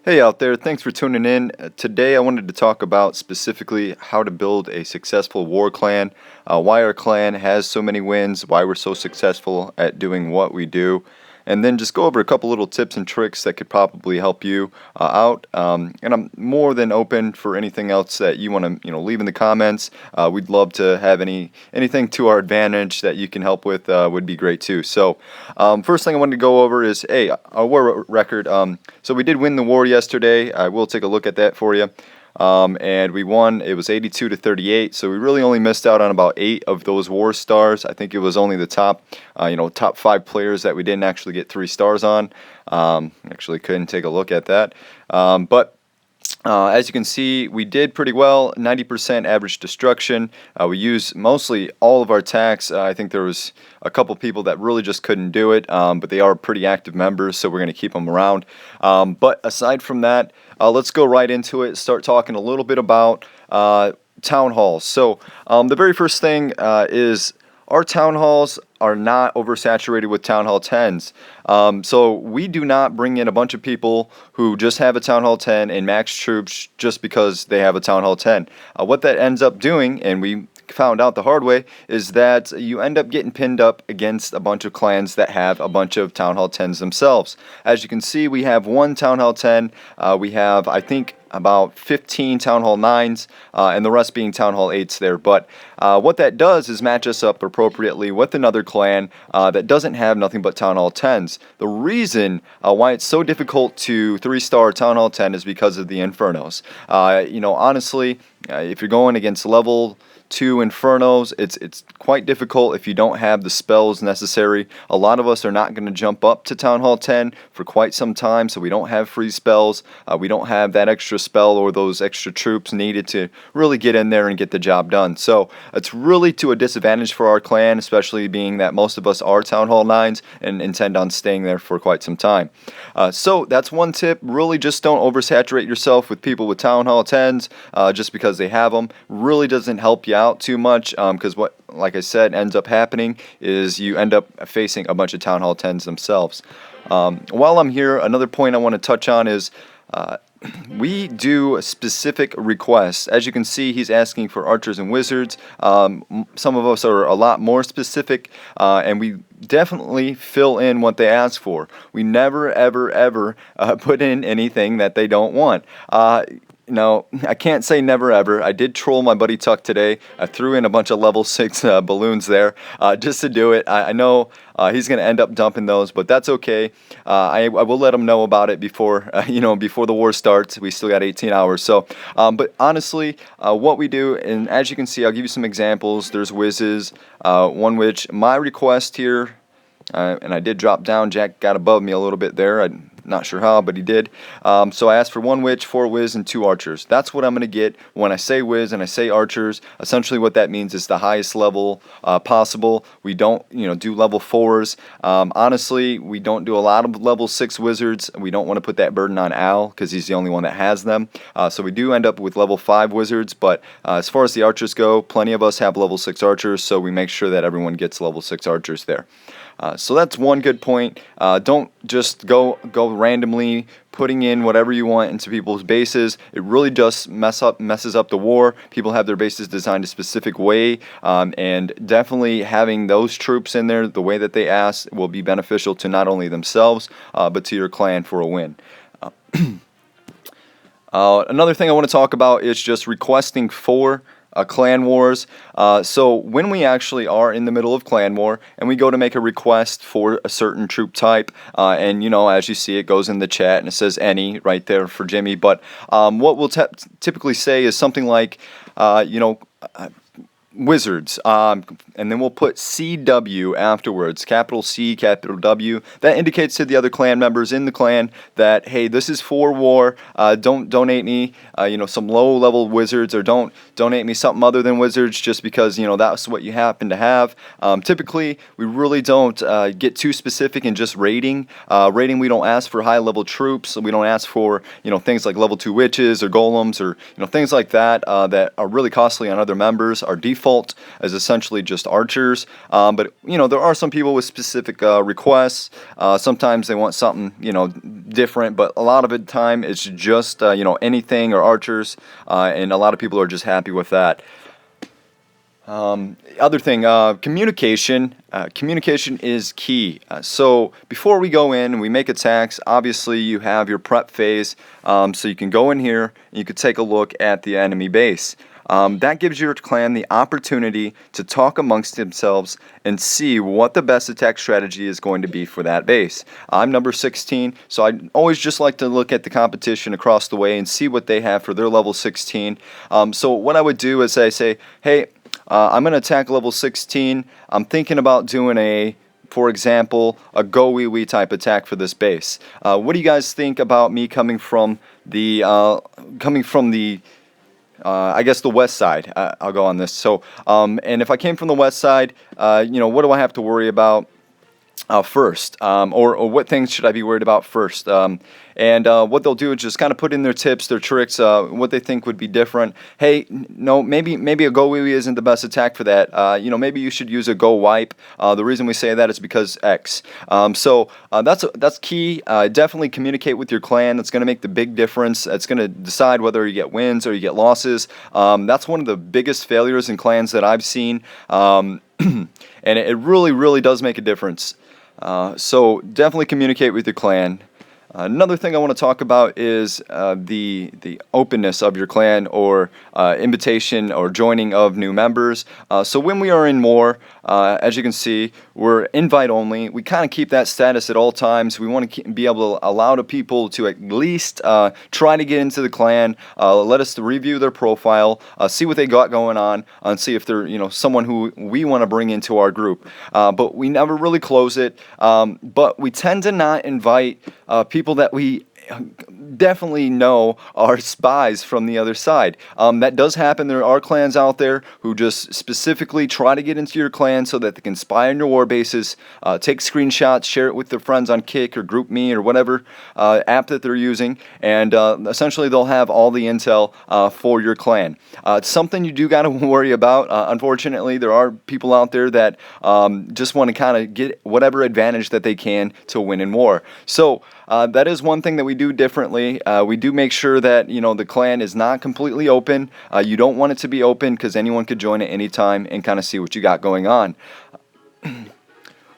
Hey out there, thanks for tuning in. Today I wanted to talk about specifically how to build a successful war clan, why our clan has so many wins, why we're so successful at doing what we do, and then just go over a couple little tips and tricks that could probably help you out. And I'm more than open for anything else that you want to, leave in the comments. We'd love to have anything to our advantage that you can help with would be great too. So, first thing I wanted to go over is, our war record. So we did win the war yesterday. I will take a look at that for you. And we won. It was 82 to 38. So we really only missed out on about 8 of those war stars. I think it was only the top 5 players that we didn't actually get 3 stars on. Actually couldn't take a look at that. But as you can see, we did pretty well, 90% average destruction. We used mostly all of our attacks. I think there was a couple people that really just couldn't do it, but they are pretty active members, so we're going to keep them around. But aside from that, let's go right into it, start talking a little bit about town halls. So the very first thing is our town halls are not oversaturated with Town Hall 10s. So we do not bring in a bunch of people who just have a Town Hall 10 and max troops just because they have a Town Hall 10. What that ends up doing, and we found out the hard way, is that you end up getting pinned up against a bunch of clans that have a bunch of Town Hall 10s themselves. As you can see, we have one Town Hall 10. We have, I think, about 15 Town Hall 9s, and the rest being Town Hall 8s there. But what that does is match us up appropriately with another clan that doesn't have nothing but Town Hall 10s. The reason why it's so difficult to 3-star Town Hall 10 is because of the Infernos. Honestly, if you're going against level 2 Infernos, it's quite difficult if you don't have the spells necessary. A lot of us are not going to jump up to Town Hall 10 for quite some time, so we don't have free spells. We don't have that extra spell or those extra troops needed to really get in there and get the job done. So it's really to a disadvantage for our clan, especially being that most of us are Town Hall 9s and intend on staying there for quite some time. So that's one tip. Really just don't oversaturate yourself with people with Town Hall 10s just because they have them. Really doesn't help you out too much, because what, like I said, ends up happening is you end up facing a bunch of Town Hall 10s themselves. While I'm here, another point I want to touch on is we do specific requests. As you can see, he's asking for archers and wizards. Some of us are a lot more specific, and we definitely fill in what they ask for. We never, ever put in anything that they don't want. No, I can't say never ever. I did troll my buddy Tuck today. I threw in a bunch of level 6 balloons there just to do it. I know he's going to end up dumping those, but that's okay. I will let him know about it before before the war starts. We still got 18 hours. So, but honestly, what we do, and as you can see, I'll give you some examples. There's whizzes, one which my request here, and I did drop down. Jack got above me a little bit there. Not sure how, but he did. So I asked for 1 witch, 4 whiz, and 2 archers. That's what I'm going to get when I say whiz and I say archers. Essentially what that means is the highest level possible. We don't do level 4s. Honestly, we don't do a lot of level 6 wizards. We don't want to put that burden on Al because he's the only one that has them. So we do end up with level 5 wizards, but as far as the archers go, plenty of us have level 6 archers, so we make sure that everyone gets level 6 archers there. So that's one good point. Don't just go randomly putting in whatever you want into people's bases. It really just messes up the war. People have their bases designed a specific way, and definitely having those troops in there the way that they ask will be beneficial to not only themselves but to your clan for a win. Another thing I want to talk about is just requesting for clan wars. So when we actually are in the middle of clan war and we go to make a request for a certain troop type, and as you see, it goes in the chat and it says any right there for Jimmy, but what we'll typically say is something like wizards, and then we'll put CW afterwards, capital C, capital W. That indicates to the other clan members in the clan that, hey, this is for war. Don't donate me some low-level wizards, or don't donate me something other than wizards just because that's what you happen to have. Typically, we really don't get too specific in just rating. We don't ask for high-level troops. We don't ask for things like level 2 witches or golems or things like that that are really costly on other members. Our default default is essentially just archers. But there are some people with specific requests. Sometimes they want something different, but a lot of the time it's just anything or archers, and a lot of people are just happy with that. Other thing, communication. Communication is key. So before we go in and we make attacks, obviously you have your prep phase. So you can go in here and you can take a look at the enemy base. That gives your clan the opportunity to talk amongst themselves and see what the best attack strategy is going to be for that base. I'm number 16, so I always just like to look at the competition across the way and see what they have for their level 16. So what I would do is I say, hey, I'm going to attack level 16. I'm thinking about doing for example, a go wee wee type attack for this base. What do you guys think about me coming from the I guess the west side? I'll go on this. So, and if I came from the west side, what do I have to worry about first? Or what things should I be worried about first? And what they'll do is just kind of put in their tips, their tricks, what they think would be different. Hey, no, maybe a go wee wee isn't the best attack for that. Maybe you should use a go wipe. The reason we say that is because X. So that's key. Definitely communicate with your clan. That's going to make the big difference. It's going to decide whether you get wins or you get losses. That's one of the biggest failures in clans that I've seen. And it really, really does make a difference. So definitely communicate with your clan. Another thing I want to talk about is the openness of your clan, or invitation or joining of new members. So when we are in war, as you can see, we're invite only. We kind of keep that status at all times. We want to be able to allow the people to at least try to get into the clan, let us review their profile, see what they got going on, and see if they're someone who we want to bring into our group. But we never really close it. But we tend to not invite people that we definitely know are spies from the other side. That does happen. There are clans out there who just specifically try to get into your clan so that they can spy on your war bases, take screenshots, share it with their friends on Kick or GroupMe or whatever app that they're using, and essentially they'll have all the intel for your clan. It's something you do got to worry about. Unfortunately, there are people out there that just want to kind of get whatever advantage that they can to win in war. So that is one thing that we do differently. We do make sure that the clan is not completely open. You don't want it to be open because anyone could join at any time and kind of see what you got going on.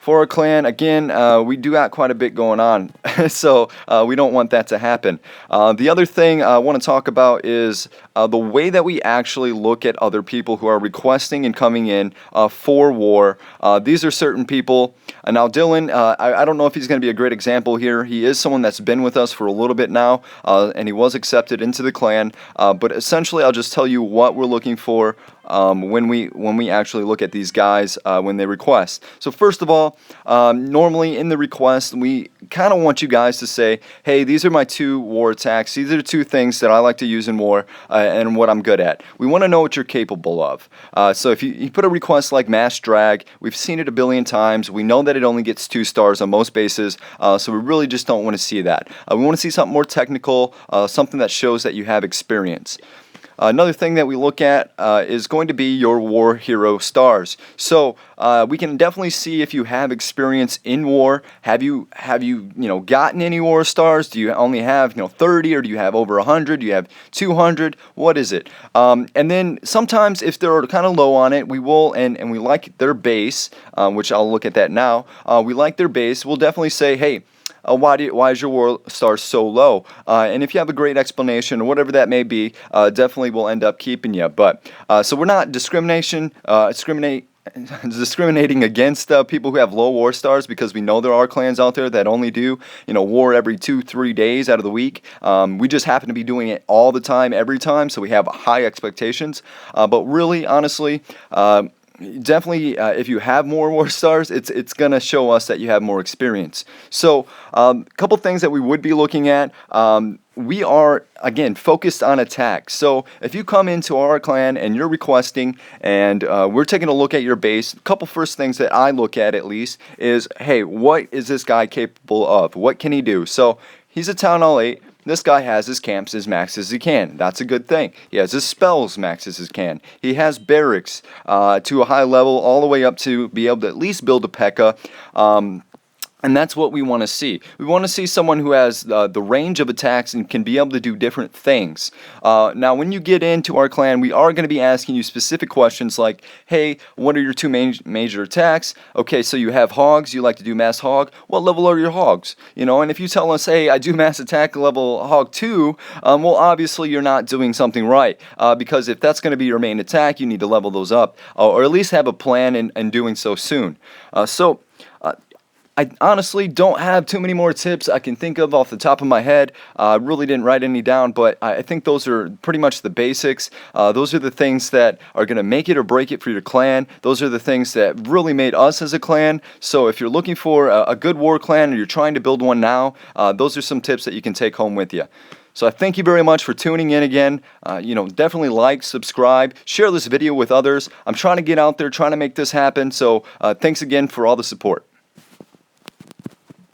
For our clan, again, we do got quite a bit going on, so we don't want that to happen. The other thing I want to talk about is the way that we actually look at other people who are requesting and coming in for war. These are certain people. Now, Dylan, I don't know if he's going to be a great example here. He is someone that's been with us for a little bit now, and he was accepted into the clan. But essentially, I'll just tell you what we're looking for when we actually look at these guys when they request. So first of all, normally in the request, we kind of want you guys to say, hey, these are my 2 war attacks. These are the 2 things that I like to use in war and what I'm good at. We want to know what you're capable of. So if you put a request like mass drag, we've seen it a billion times. We know that it only gets 2 stars on most bases, so we really just don't want to see that. We want to see something more technical, something that shows that you have experience. Another thing that we look at is going to be your war hero stars. So we can definitely see if you have experience in war. Have you gotten any war stars? Do you only have 30, or do you have over 100? Do you have 200? What is it? And then sometimes if they're kind of low on it, we will and we like their base, which I'll look at that now. We like their base. We'll definitely say, hey, why is your war star so low? And if you have a great explanation or whatever that may be, definitely we'll end up keeping you. But so we're not discriminating against people who have low war stars, because we know there are clans out there that only do war every 2-3 days out of the week. We just happen to be doing it all the time, every time, so we have high expectations. But really, honestly, definitely, if you have more war stars, it's going to show us that you have more experience. So a couple things that we would be looking at. We are, again, focused on attack. So if you come into our clan and you're requesting and we're taking a look at your base, a couple first things that I look at least is, hey, what is this guy capable of? What can he do? So he's a Town Hall 8. This guy has his camps as max as he can. That's a good thing. He has his spells max as he can. He has barracks to a high level, all the way up to be able to at least build a P.E.K.K.A. And that's what we want to see. We want to see someone who has the range of attacks and can be able to do different things. Now, when you get into our clan, we are going to be asking you specific questions like, hey, what are your two major attacks? Okay, so you have hogs. You like to do mass hog. What level are your hogs? And if you tell us, hey, I do mass attack level hog 2, well, obviously you're not doing something right. Because if that's going to be your main attack, you need to level those up, or at least have a plan in doing so soon. I honestly don't have too many more tips I can think of off the top of my head. I really didn't write any down, but I think those are pretty much the basics. Those are the things that are going to make it or break it for your clan. Those are the things that really made us as a clan. So if you're looking for a good war clan or you're trying to build one now, those are some tips that you can take home with you. So I thank you very much for tuning in again. Definitely like, subscribe, share this video with others. I'm trying to get out there, trying to make this happen. So thanks again for all the support.